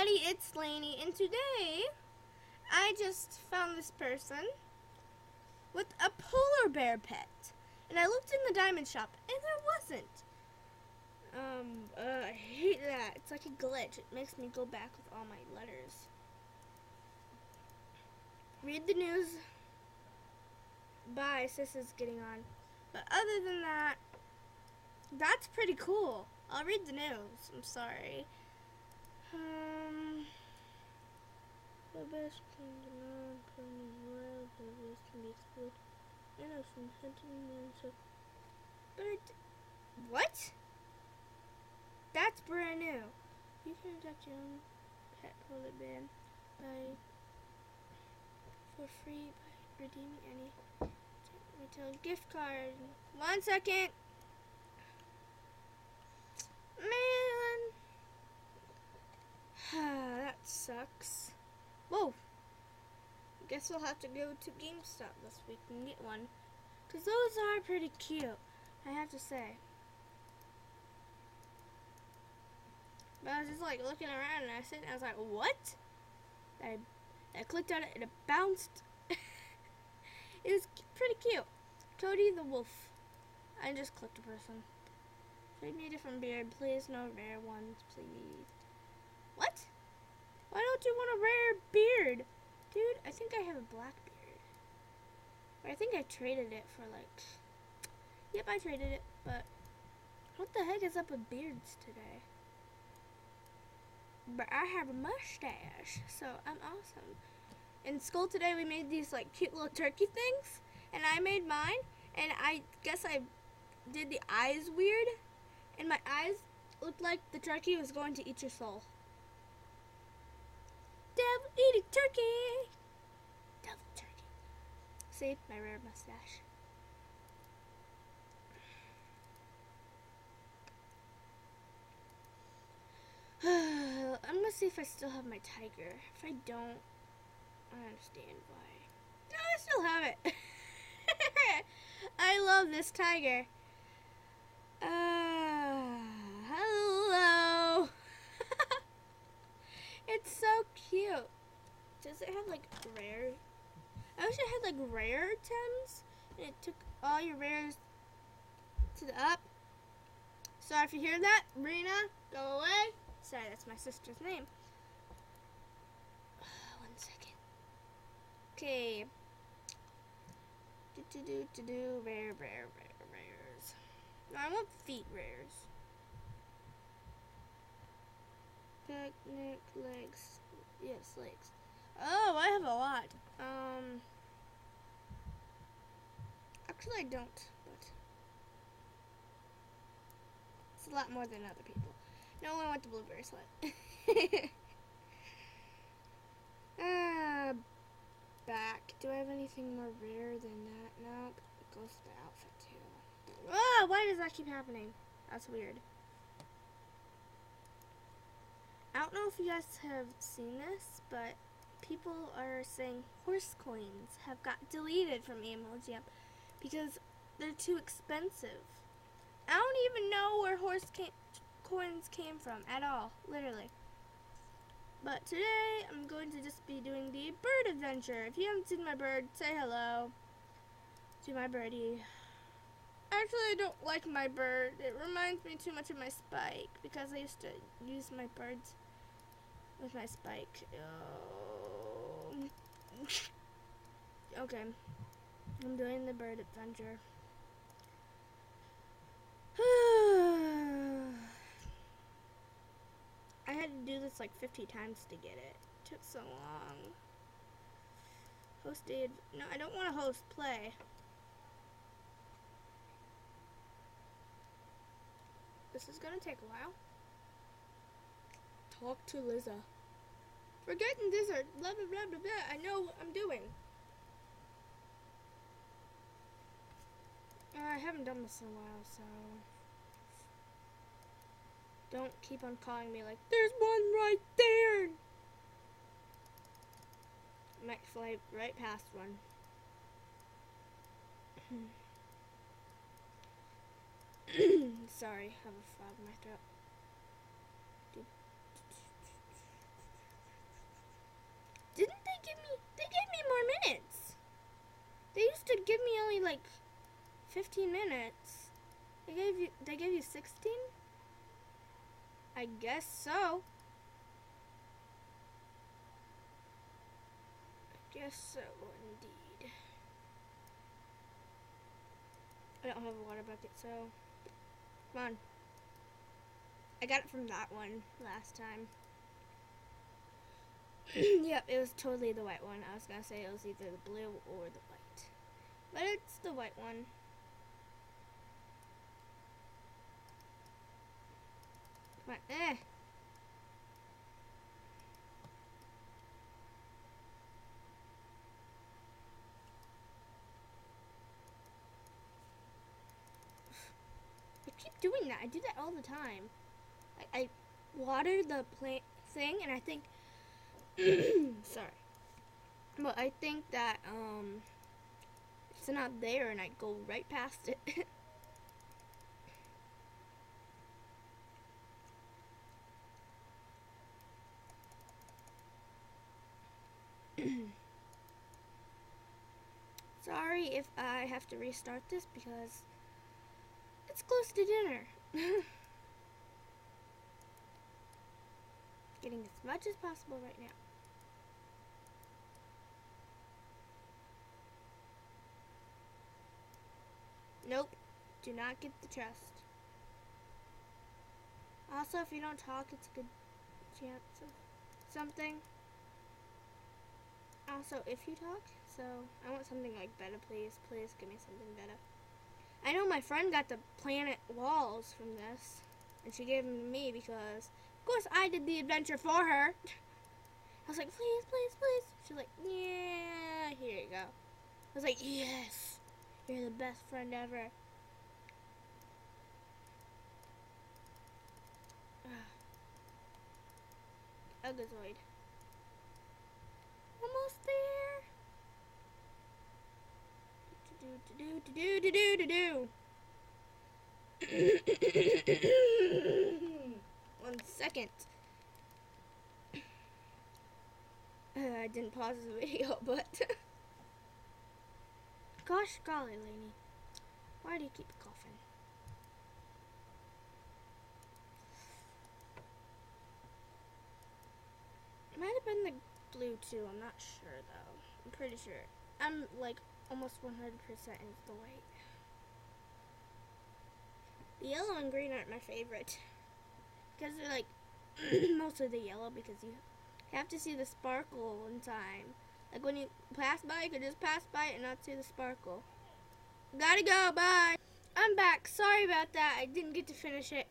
everybody, it's Lainey, and today I just found this person with a polar bear pet. And I looked in the diamond shop, and there wasn't. I hate that. It's like a glitch. It makes me go back with all my letters. Read the news. Bye, sis is getting on. But other than that, that's pretty cool. I'll read the news. I'm sorry. The best thing to know, putting in wild areas can be explored. And I've been hunting and so. But what? That's brand new. You can adopt your own pet polar bear for free by redeeming any retail gift card. 1 second. Man. That sucks. Whoa. Guess we'll have to go to GameStop this week and get one. Because those are pretty cute, I have to say. But I was just like looking around and I was like, what? I clicked on it and it bounced. It was pretty cute. Cody the wolf. I just clicked a person. Trade me a different beard, please. No rare ones, please. What? Why don't you want a rare beard? Dude, I think I have a black beard. Or I think I traded it for like... Yep, I traded it, but... What the heck is up with beards today? But I have a mustache, so I'm awesome. In school today, we made these like cute little turkey things, and I made mine, and I guess I did the eyes weird, and my eyes looked like the turkey was going to eat your soul. Devil eating turkey! Devil turkey. See, my rare mustache. I'm gonna see if I still have my tiger. If I don't, I understand why. No, I still have it. I love this tiger. Hello. It's so cute. Does it have like rare? I wish it had like rare items, and it took all your rares to the up. Sorry if you hear that, Rena. Go away. Sorry, that's my sister's name. 1 second. Okay. Rare rares. No, I want feet rares. Picnic legs. Yes, legs. Oh, I have a lot. Actually, I don't, but it's a lot more than other people. No, I want the blueberry sweat. Back. Do I have anything more rare than that? Nope. It goes to the outfit too. Ah, why does that keep happening? That's weird. I don't know if you guys have seen this, but people are saying horse coins have got deleted from Emoji App because they're too expensive. I don't even know where coins came from at all, literally. But today I'm going to just be doing the bird adventure. If you haven't seen my bird, say hello to my birdie. Actually, I don't like my bird. It reminds me too much of my Spike because I used to use my birds with my Spike. Oh. Okay, I'm doing the bird adventure. I had to do this like 50 times to get it. It took so long. Hosted. No, I don't want to host play. This is going to take a while. Talk to Liza. Forgetting dessert. Blah, blah, blah, blah, blah. I know what I'm doing. I haven't done this in a while, so... Don't keep on calling me like, there's one right there! Might fly right past one. Sorry, I have a frog in my throat. only like 15 minutes. They gave you 16? I guess so. I guess so, indeed. I don't have a water bucket, so come on. I got it from that one last time. Yep, it was totally the white one. I was gonna say it was either the blue or the white, but it's the white one. Come on, I keep doing that. I do that all the time. I water the plant thing, and I think, sorry, but I think that it's not there, and I go right past it. Sorry if I have to restart this because it's close to dinner. Getting as much as possible right now. Nope, do not get the chest. Also, if you don't talk, it's a good chance of something. Also, if you talk, so I want something like better, please. Please give me something better. I know my friend got the planet walls from this, and she gave them to me because, of course, I did the adventure for her. I was like, please, please, please. She's like, yeah, here you go. I was like, yes, you're the best friend ever. Ugazoid. Almost there. Do. 1 second. I didn't pause the video, but gosh golly, Lainey, why do you keep coughing? It might have been the blue too. I'm not sure though. I'm pretty sure. I'm like almost 100% into the white. The yellow and green aren't my favorite because they're like mostly the yellow because you have to see the sparkle in time. Like when you pass by, you could just pass by it and not see the sparkle. Gotta go, bye. I'm back. Sorry about that. I didn't get to finish it.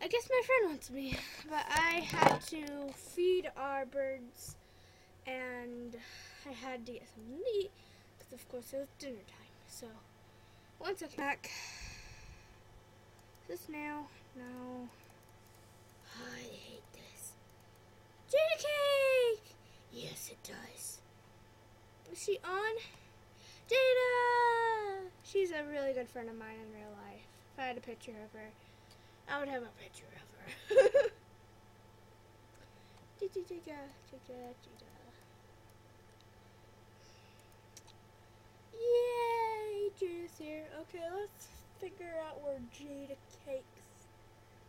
I guess my friend wants me, but I had to feed our birds and I had to get something to eat because of course it was dinner time. So, 1 second. Back. Is this now? No. Oh, I hate this. Jadacake! Yes, it does. Is she on? Jada! She's a really good friend of mine in real life. If I had a picture of her, I would have a picture of her. Jada. Yay! Jada's here. Okay, let's figure out where Jadacakes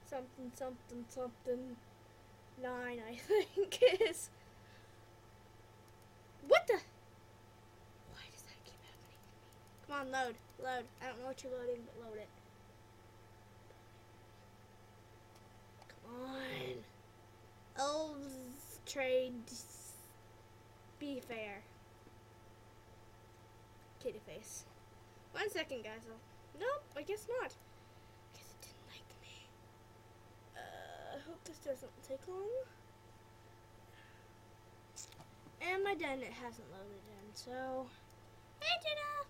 something 9, I think is. What the? Why does that keep happening to me? Come on, load. I don't know what you're loading, but load it. Come on. Elves trade. Be fair. Kitty face. 1 second, guys. Nope, I guess not. I guess it didn't like me. I hope this doesn't take long. And my den, it hasn't loaded in, so. Hey, Jenna!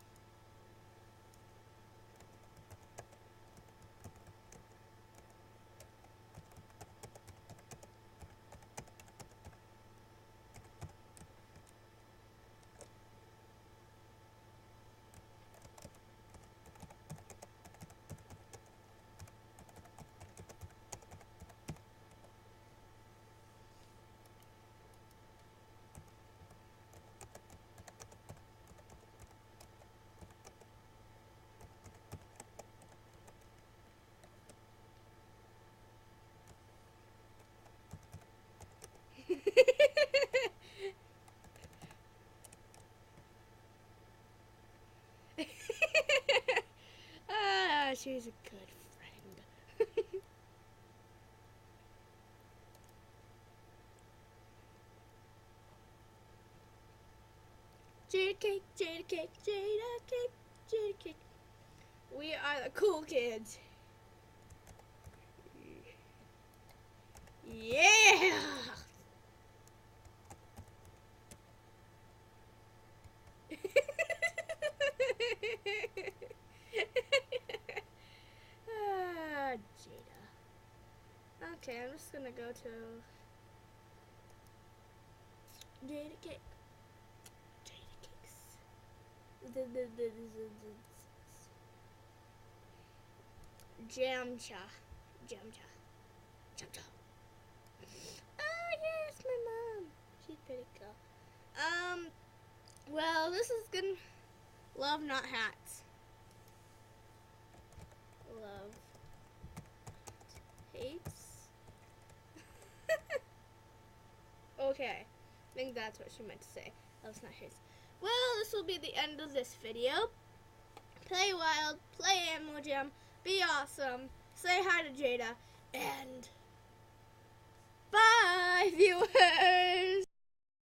Jada cake, Jada cake, Jada cake, Jada cake. We are the cool kids. Yeah! Jada. Okay, I'm just gonna go to Jada cake. Jada cakes. Jamcha. Jamcha. Jamcha. Oh yes, my mom. She's pretty cool. Well, this is good. Love, not hats. Love. Hates. Okay. I think that's what she meant to say. Love's not hates. Well, this will be the end of this video. Play wild, play Animal Jam, be awesome, say hi to Jada, and bye, viewers!